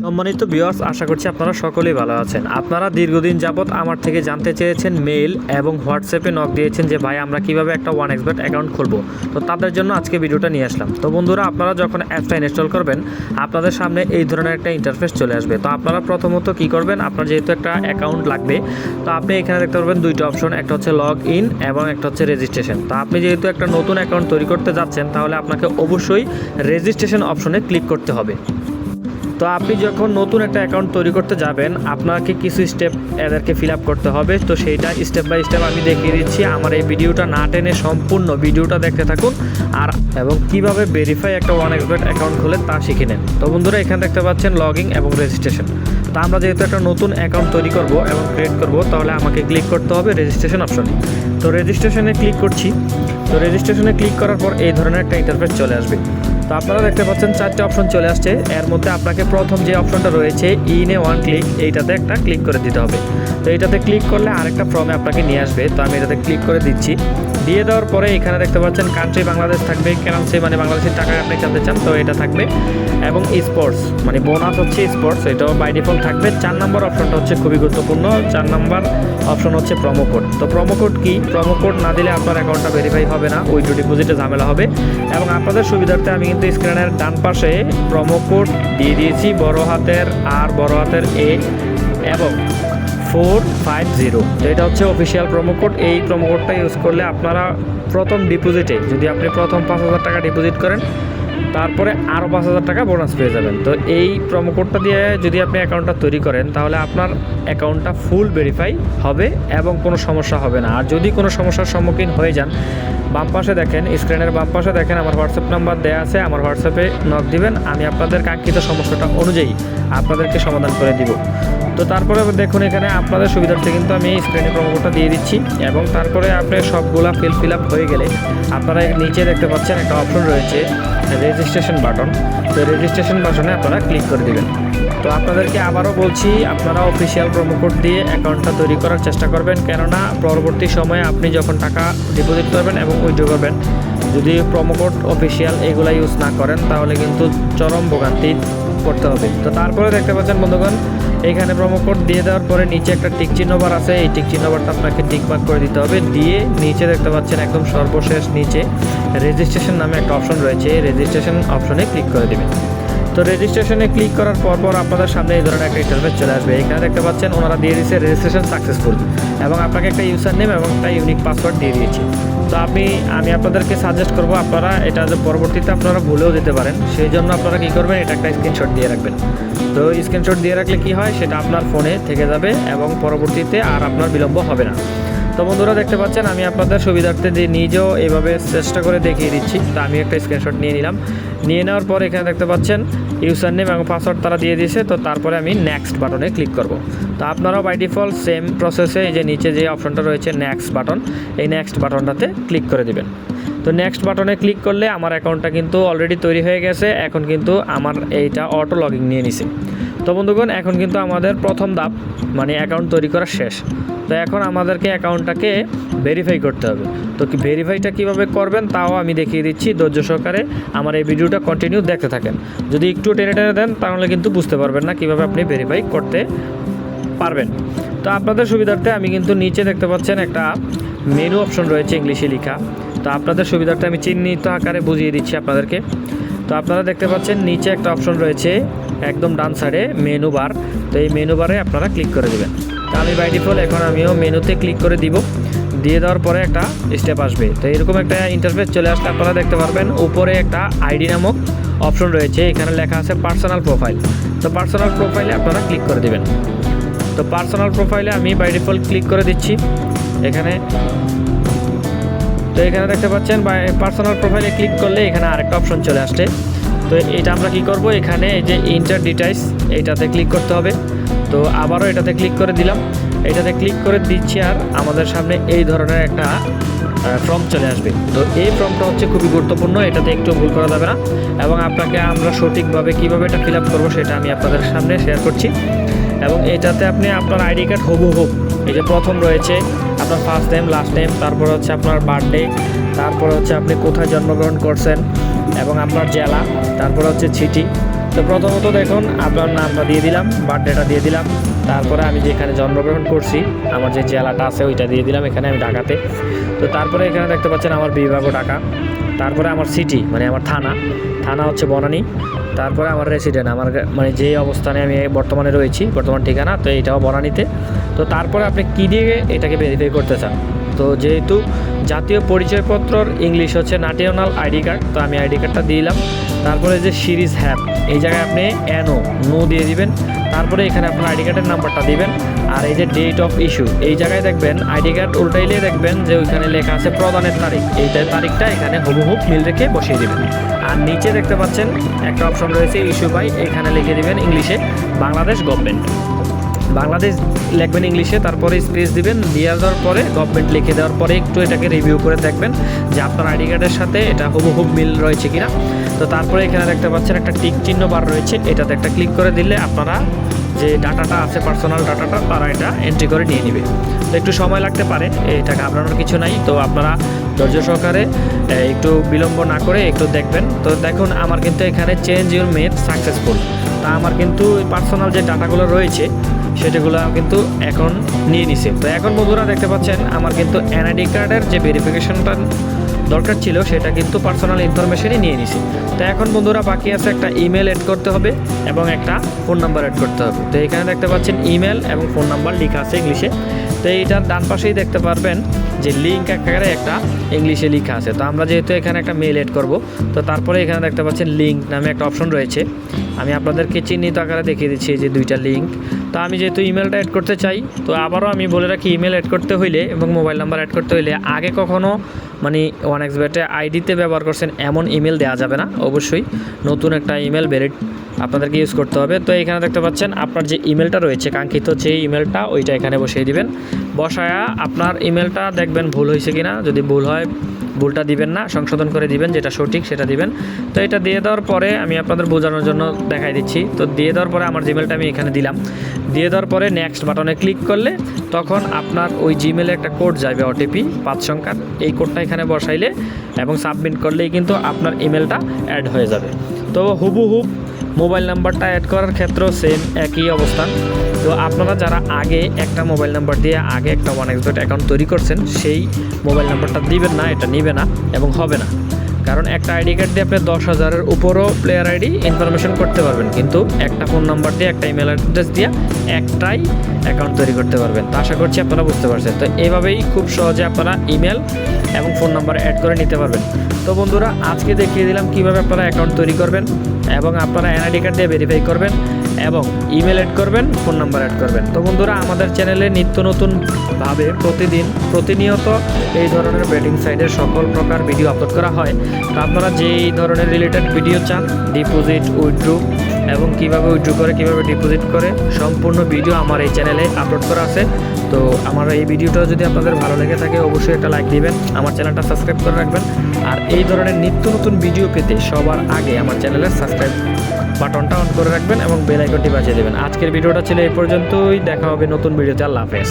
সম্মানিত ভিউয়ার্স, আশা করছি আপনারা সকলেই ভালো আছেন। আপনারা দীর্ঘদিন যাবত আমার থেকে জানতে চেয়েছেন, মেইল এবং হোয়াটসঅ্যাপে নক দিয়েছেন যে ভাই আমরা কিভাবে একটা 1xBet অ্যাকাউন্ট খুলবো। তো তাদের জন্য আজকে ভিডিওটা নিয়ে আসলাম। তো বন্ধুরা, আপনারা যখন অ্যাপটা ইনস্টল করবেন আপনাদের সামনে এই ধরনের একটা ইন্টারফেস চলে আসবে। তো আপনারা প্রথমত কি করবেন, আপনার যেহেতু একটা অ্যাকাউন্ট লাগবে, তো আপনি এখানে দেখতে পারবেন দুইটা অপশন, একটা হচ্ছে লগ ইন এবং একটা হচ্ছে রেজিস্ট্রেশন। তো আপনি যেহেতু একটা নতুন অ্যাকাউন্ট তৈরি করতে যাচ্ছেন, তাহলে আপনাকে অবশ্যই রেজিস্ট্রেশন অপশনে ক্লিক করতে হবে। তো আপনি যখন নতুন একটা অ্যাকাউন্ট তৈরি করতে যাবেন, আপনাকে কিছু স্টেপ এদেরকে ফিল আপ করতে হবে। তো সেইটা স্টেপ বাই স্টেপ আমি দেখিয়ে দিচ্ছি। আমার এই ভিডিওটা না টেনে সম্পূর্ণ ভিডিওটা দেখতে থাকুন আর এবং কিভাবে ভেরিফাই একটা 1xBet অ্যাকাউন্ট খুলে তা শিখে নেন। তো বন্ধুরা, এখানে দেখতে পাচ্ছেন লগইন এবং রেজিস্ট্রেশন। তো আমরা যেহেতু একটা নতুন অ্যাকাউন্ট তৈরি করব এবং ক্রিয়েট করব, তাহলে আমাকে ক্লিক করতে হবে রেজিস্ট্রেশন অপশনে। তো রেজিস্ট্রেশনে ক্লিক করছি। তো রেজিস্ট্রেশনে ক্লিক করার পর এই ধরনের একটা ইন্টারফেস চলে আসবে। তো আপনারা দেখতে পাচ্ছেন চারটে অপশন চলে আসছে। এর মধ্যে আপনাকে প্রথম যে অপশনটা রয়েছে ইনে ওয়ান ক্লিক, এইটাতে একটা ক্লিক করে দিতে হবে। তো এইটাতে ক্লিক করলে আরেকটা ফর্মে আপনাকে নিয়ে আসবে। তো আমি এটাতে ক্লিক করে দিচ্ছি। দিয়ে দেওয়ার পরে এখানে দেখতে পাচ্ছেন কান্ট্রি বাংলাদেশ থাকবে, কারেন্সি মানে বাংলাদেশের টাকায় আপনি খেলতে চান, তো এটা থাকবে। এবং স্পোর্টস মানে বোনাস হচ্ছে স্পোর্টস, এটাও বাই ডিফল্ট থাকবে। 4 নম্বর অপশনটা হচ্ছে খুবই গুরুত্বপূর্ণ। 4 নম্বর অপশন হচ্ছে প্রোমো কোড। তো প্রোমো কোড কি? প্রোমো কোড না দিলে আপনার অ্যাকাউন্টটা ভেরিফাই হবে না, উইথড্র ডিপোজিটে ঝামেলা হবে। এবং আপনাদের সুবিধার্থে আমি কিন্তু স্ক্রিনের ডান পাশে প্রোমো কোড দিয়ে দিয়েছি, বড় হাতের আর বড় হাতের এ এবং 450। তো এটা হচ্ছে অফিসিয়াল প্রোমো কোড। এই প্রোমো কোডটা ইউজ করলে আপনারা প্রথম ডিপোজিটে, যদি আপনি প্রথম 5,000 টাকা ডিপোজিট করেন, তারপরে আরও 5,000 টাকা বোনাস পেয়ে যাবেন। তো এই প্রোমো কোডটা দিয়ে যদি আপনি অ্যাকাউন্টটা তৈরি করেন, তাহলে আপনার অ্যাকাউন্টটা ফুল ভেরিফাই হবে এবং কোনো সমস্যা হবে না। আর যদি কোনো সমস্যার সম্মুখীন হয়ে যান, বাম পাশে দেখেন, স্ক্রিনের বাম পাশে দেখেন আমার হোয়াটসঅ্যাপ নাম্বার দেওয়া আছে। আমার হোয়াটসঅ্যাপে নক দিবেন, আমি আপনাদের কাঙ্ক্ষিত সমস্যাটা অনুযায়ী আপনাদেরকে সমাধান করে দিব। তো তারপরে দেখুন, এখানে আপনাদের সুবিধার্থে কিন্তু আমি স্ক্রিনে প্রোমো কোডটা দিয়ে দিচ্ছি। এবং তারপরে আপনার সবগুলা ফিল আপ হয়ে গেলে আপনারা নিচে দেখতে পাচ্ছেন একটা অপশন রয়েছে রেজিস্ট্রেশন বাটন। তো রেজিস্ট্রেশন বাটনে আপনারা ক্লিক করে দেবেন। তো আপনাদেরকে আবারও বলছি, আপনারা অফিসিয়াল প্রোমো কোড দিয়ে অ্যাকাউন্টটা তৈরি করার চেষ্টা করবেন, কেননা পরবর্তী সময়ে আপনি যখন টাকা ডিপোজিট করবেন এবং উইথড্র করবেন, যদি প্রোমো কোড অফিসিয়াল এগুলো ইউজ না করেন, তাহলে কিন্তু চরম ভোগান্তি করতে হবে। তো তারপরে দেখতে পাচ্ছেন বন্ধুগণ, এইখানে প্রোমো কোড দিয়ে দেওয়ার পরে নিচে একটা টিক চিহ্ন বার আছে। এই টিক চিহ্ন বারটা আপনাকে টিক মার্ক করে দিতে হবে। দিয়ে নিচে দেখতে পাচ্ছেন একদম সর্বশেষ নিচে রেজিস্ট্রেশন নামে একটা অপশন রয়েছে, রেজিস্ট্রেশন অপশনে ক্লিক করে দেবেন। তো রেজিস্ট্রেশনে ক্লিক করার পর আপনাদের সামনে এই ধরনের একটা ইন্টারফেস চলে আসবে। এখানে দেখতে পাচ্ছেন ওনারা দিয়ে দিয়েছে রেজিস্ট্রেশন সাকসেসফুল এবং আপনাকে একটা ইউজার নেম এবং একটা ইউনিক পাসওয়ার্ড দিয়ে দিয়েছি। তো আমি আপনাদেরকে সাজেস্ট করব, আপনারা এটা যে পরবর্তীতে আপনারা ভুলেও দিতে পারেন, সেই জন্য আপনারা কী করবেন, এটা একটা স্ক্রিনশট দিয়ে রাখবেন। তো স্ক্রিনশট দিয়ে রাখলে কি হয়, সেটা আপনার ফোনে থেকে যাবে এবং পরবর্তীতে আর আপনার বিলম্ব হবে না। তো বন্ধুরা, দেখতে পাচ্ছেন আমি আপনাদের সুবিধার্থে নিজেও এইভাবে চেষ্টা করে দেখিয়ে দিচ্ছি। তো আমি একটা স্ক্রিনশট নিয়ে নিলাম। নিয়ে নেওয়ার পর এখানে দেখতে পাচ্ছেন ইউজার নেম এবং পাসওয়ার্ড তারা দিয়ে দিয়েছে। তো তারপরে আমি নেক্সট বাটনে ক্লিক করব। তো আপনারাও বাই ডিফল্ট সেম প্রসেসে এই যে নিচে যে অপশনটা রয়েছে নেক্সট বাটন, এই নেক্সট বাটনটাতে ক্লিক করে দেবেন। তো নেক্সট বাটনে ক্লিক করলে আমার অ্যাকাউন্টটা কিন্তু অলরেডি তৈরি হয়ে গেছে। এখন কিন্তু আমার এইটা অটো লগইন নিয়ে নিছে। তো বন্ধুগণ, এখন কিন্তু আমাদের প্রথম ধাপ মানে অ্যাকাউন্ট তৈরি করা শেষ। তো এখন আমাদেরকে অ্যাকাউন্টটাকে ভেরিফাই করতে হবে। তো ভেরিফাইটা কীভাবে করবেন তাও আমি দেখিয়ে দিচ্ছি। ধৈর্য সহকারে আমার এই ভিডিওটা কন্টিনিউ দেখতে থাকেন। যদি একটু টেনে দেন, তাহলে কিন্তু বুঝতে পারবেন না কীভাবে আপনি ভেরিফাই করতে পারবেন। তো আপনাদের সুবিধার্থে আমি কিন্তু নিচে দেখতে পাচ্ছেন একটা মেনু অপশন রয়েছে ইংলিশে লেখা। তো আপনাদের সুবিধার্থে আমি চিহ্নিত আকারে বুঝিয়ে দিচ্ছি আপনাদেরকে। তো আপনারা দেখতে পাচ্ছেন নিচে একটা অপশন রয়েছে একদম ডান সাইডে মেনু বার। তো এই মেনু বারে আপনারা ক্লিক করে দেবেন। তো আমি বাই ডিফল্ট এখন আমিও মেনুতে ক্লিক করে দিব। দিয়ে দেওয়ার পরে একটা স্টেপ আসবে। তো এরকম একটা ইন্টারফেস চলে আসলে আপনারা দেখতে পারবেন উপরে একটা আইডি নামক অপশন রয়েছে, এখানে লেখা আছে পার্সোনাল প্রোফাইল। তো পার্সোনাল প্রোফাইলে আপনারা ক্লিক করে দেবেন। তো পার্সোনাল প্রোফাইলে আমি বাই ডিফল্ট ক্লিক করে দিচ্ছি এখানে। তো এখানে দেখতে পাচ্ছেন পার্সোনাল প্রোফাইলে ক্লিক করলে এখানে আরেকটা অপশন চলে আসছে। তো এটা আমরা কি করব, এখানে এই যে ইন্টার ডিটেইলস এইটাতে ক্লিক করতে হবে। তো আবারও এটাতে ক্লিক করে দিলাম। এটাতে ক্লিক করে দিচ্ছি আর আমাদের সামনে এই ধরনের একটা ফর্ম চলে আসবে। তো এই ফর্মটা হচ্ছে খুবই গুরুত্বপূর্ণ, এটাতে একটু ভুল করা যাবে না। এবং আপনাকে আমরা সঠিকভাবে কীভাবে এটা ফিল আপ করবো সেটা আমি আপনাদের সামনে শেয়ার করছি। এবং এটাতে আপনি আপনার আইডি কার্ড হুবহু, এই যে প্রথম রয়েছে আপনার ফার্স্ট নেম, লাস্ট নেম, তারপর হচ্ছে আপনার বার্থডে, তারপর হচ্ছে আপনি কোথায় জন্মগ্রহণ করছেন এবং আপনার জেলা, তারপর হচ্ছে সিটি, তো প্রথমত দেখুন আপনার নামটা দিয়ে দিলাম, বার্থডেটা দিয়ে দিলাম, তারপরে আমি যেখানে জন্মগ্রহণ করছি আমার যে জেলাটা আছে ওইটা দিয়ে দিলাম, এখানে আমি ঢাকাতে। তো তারপরে এখানে দেখতে পাচ্ছেন আমার বিভাগও ঢাকা, তারপরে আমার সিটি মানে আমার থানা হচ্ছে বনানী, তারপরে আমার রেসিডেন্ট আমার মানে যে অবস্থানে আমি বর্তমানে রয়েছি, বর্তমান ঠিকানা তো এইটাও বনানীতে। তো তারপরে আপনি কী দিয়ে এটাকে ভেরিফাই করতে চান, তো যেহেতু জাতীয় পরিচয়পত্রর ইংলিশ হচ্ছে ন্যাশনাল আইডি কার্ড, তো আমি আইডি কার্ডটা দিলাম। তারপরে যে সিরিজ হ্যাপ এই জায়গায় আপনি নো দিয়ে দিবেন, তারপরে এখানে আপনার আইডি কার্ডের নাম্বারটা দিবেন। আর এই যে ডেট অফ ইস্যু এই জায়গায় দেখবেন আইডি কার্ড উল্টাইলে দেখবেন যে ওইখানে লেখা আছে প্রদানের তারিখ, এইটার তারিখটা এখানে হুবহুব মিল রেখে বসিয়ে দেবেন। আর নিচে দেখতে পাচ্ছেন একটা অপশন রয়েছে ইস্যু বাই, এখানে লিখে দিবেন ইংলিশে বাংলাদেশ গভর্নমেন্ট, বাংলাদেশ লিখবেন ইংলিশে, তারপরে স্পেস দিবেন, দিয়ে দেওয়ার পরে গভর্নমেন্ট লিখে দেওয়ার পরে একটু এটাকে রিভিউ করে দেখবেন যে আপনার আইডি কার্ডের সাথে এটা হুবহুব মিল রয়েছে কিনা। তো তারপরে এখানে দেখতে পাচ্ছেন একটা টিক চিহ্ন বার রয়েছে, এটাতে একটা ক্লিক করে দিলে আপনারা যে ডাটাটা আছে পার্সোনাল ডাটাটা তারা এটা এন্ট্রি করে নিয়ে নেবে। তো একটু সময় লাগতে পারে, এটা ঘাবড়ানোর কিছু নাই। তো আপনারা ধৈর্য সহকারে একটু বিলম্ব না করে একটু দেখবেন। তো দেখুন আমার কিন্তু এখানে চেঞ্জ ইউর মেথ সাকসেসফুল, তা আমার কিন্তু পার্সোনাল যে ডাটাগুলো রয়েছে সেটাগুলো কিন্তু এখন নিয়ে নিছে। তো এখন বন্ধুরা দেখতে পাচ্ছেন আমার কিন্তু এনআইডি কার্ডের যে ভেরিফিকেশনটা দরকার ছিল সেটা কিন্তু পার্সোনাল ইনফরমেশনই নিয়ে নিছি। তো এখন বন্ধুরা বাকি আছে একটা ইমেল অ্যাড করতে হবে এবং একটা ফোন নাম্বার অ্যাড করতে হবে। তো এখানে দেখতে পাচ্ছেন ইমেল এবং ফোন নাম্বার লেখা আছে ইংলিশে। তো এইটার ডান পাশেই দেখতে পারবেন যে লিঙ্ক আকারে একটা ইংলিশে লেখা আছে। তো আমরা যেহেতু এখানে একটা মেল অ্যাড করব, তো তারপরে এখানে দেখতে পাচ্ছেন লিঙ্ক নামে একটা অপশন রয়েছে, আমি আপনাদেরকে চিহ্নিত আকারে দেখিয়ে দিচ্ছি যে দুইটা লিঙ্ক। তো আমি যেহেতু ইমেলটা অ্যাড করতে চাই, তো আবারও আমি বলে রাখি ইমেল অ্যাড করতে হইলে এবং মোবাইল নাম্বার অ্যাড করতে হইলে আগে কখনও মানে 1xBet আইডিতে ব্যবহার করছেন এমন ইমেল দেওয়া যাবে না, অবশ্যই নতুন একটা ইমেল আপনাদেরকে ইউজ করতে হবে। তো এখানে দেখতে পাচ্ছেন আপনার যে ইমেলটা রয়েছে কাঙ্ক্ষিত যে ইমেলটা ওইটা এখানে বসিয়ে দিবেন, বসায়া আপনার ইমেলটা দেখবেন ভুল হয়েছে কিনা, যদি ভুল হয় ভুলটা দিবেন না, সংশোধন করে দিবেন, যেটা সঠিক সেটা দিবেন। তো এটা দিয়ে দেওয়ার পরে আমি আপনাদের বোঝানোর জন্য দেখাই দিচ্ছি। তো দিয়ে দেওয়ার পরে আমার জিমেলটা আমি এখানে দিলাম, দিয়ে দেওয়ার পরে নেক্সট বাটনে ক্লিক করলে তখন আপনার ওই জিমেলে একটা কোড যাবে ওটিপি 5 সংখ্যার, এই কোডটা এখানে বসাইলে এবং সাবমিট করলেই কিন্তু আপনার ইমেলটা অ্যাড হয়ে যাবে। তো হুবহুব মোবাইল নাম্বারটা অ্যাড করার ক্ষেত্রেও সেম একই অবস্থান। তো আপনারা যারা আগে একটা মোবাইল নাম্বার দিয়ে আগে একটা 1xBet অ্যাকাউন্ট তৈরি করছেন সেই মোবাইল নাম্বারটা দিবেন না, এটা নিবে না এবং হবে না। কারণ একটা আইডি কার্ড দিয়ে আপনি 10,000-এর উপরও প্লেয়ার আইডি ইনফরমেশন করতে পারবেন, কিন্তু একটা ফোন নাম্বার দিয়ে একটা ইমেল অ্যাড্রেস দিয়ে একটাই অ্যাকাউন্ট তৈরি করতে পারবেন। তো আশা করছি আপনারা বুঝতে পারছেন। তো এইভাবেই খুব সহজে আপনারা ইমেল এবং ফোন নাম্বার অ্যাড করে নিতে পারবেন। তো বন্ধুরা আজকে দেখিয়ে দিলাম কীভাবে আপনারা অ্যাকাউন্ট তৈরি করবেন এবং আপনারা এনআইডি কার্ড দিয়ে ভেরিফাই করবেন এবং ইমেল অ্যাড করবেন, ফোন নাম্বার অ্যাড করবেন। তো বন্ধুরা আমাদের চ্যানেলে নিত্য নতুনভাবে প্রতিনিয়ত এই ধরনের বেটিং সাইটের সকল প্রকার ভিডিও আপলোড করা হয়। তো আপনারা যেই ধরনের রিলেটেড ভিডিও চান, ডিপোজিট, উইথড্রু এবং কীভাবে উইথড্রু করে কীভাবে ডিপোজিট করে সম্পূর্ণ ভিডিও আমার এই চ্যানেলে আপলোড করা আছে। তো আমার এই ভিডিওটা যদি আপনাদের ভালো লেগে থাকে অবশ্যই একটা লাইক দিবেন, আমার চ্যানেলটা সাবস্ক্রাইব করে রাখবেন। আর এই ধরনের নিত্য নতুন ভিডিও পেতে সবার আগে আমার চ্যানেলের সাবস্ক্রাইব বাটনটা অন করে রাখবেন এবং বেল আইকনটি বাজিয়ে দেবেন। আজকের ভিডিওটা ছিল এই পর্যন্তই, দেখা হবে নতুন ভিডিওতে। আল্লাহ হাফেজ।